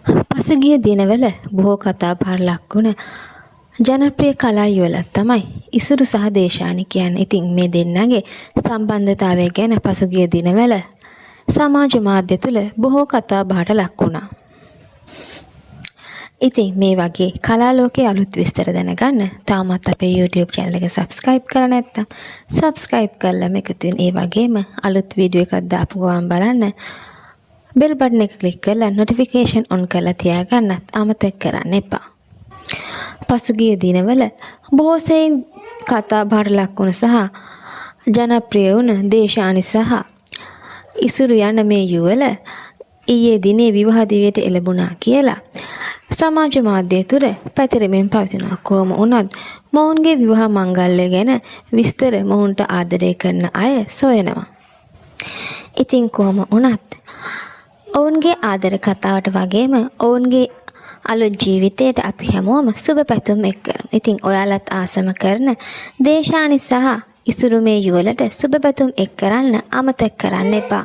පසුගිය දිනවල බොහෝ කතාබහට ලක්වුණ ජනප්‍රිය කලා යුවලක් තමයි ඉසුරු සහ දේශානි කියන්නේ. ඉතින් මේ දෙන්නගේ සම්බන්ධතාවය ගැන පසුගිය දිනවල සමාජ මාධ්‍ය තුල බොහෝ කතාබහට ලක් වුණා. ඉතින් මේ වගේ කලා ලෝකයේ අලුත් විස්තර දැනගන්න තාමත් අපේ YouTube channel එක subscribe කරලා නැත්නම් subscribe කරලා එකතු වෙන්න. ඒ වගේම අලුත් වීඩියෝ එකක් දාපු ගමන් බලන්න bell button එක click කරලා notification on කරලා තියාගන්නත් අමතක කරන්න එපා. පසුගිය දිනවල බොහෝ සෙයින් කතාබහට ලක් වුණ සහ ජනප්‍රිය වුණ දේශානි සහ ඉසුරු යන මේ යුවල ඊයේ දිනේ විවාහ දිවියට එළඹුණා කියලා සමාජ මාධ්‍ය තුර පැතිරෙමින් පවතිනවා. කොහොම වුණත් මොවුන්ගේ විවාහ මංගල්‍ය ගැන විස්තර මොවුන්ට ආදරය කරන අය සොයනවා. ඉතින් කොහොම වුණත් ඔවුන්ගේ ආදර කතාවට වගේම ඔවුන්ගේ අලුත් ජීවිතයට අපි හැමෝම සුබ පැතුම් එක් කරමු. ඉතින් ඔයාලත් ආසම කරන දේශානි සහ ඉසුරු මේ යුවලට සුබ පැතුම් එක් කරන්න අමතක කරන්න එපා.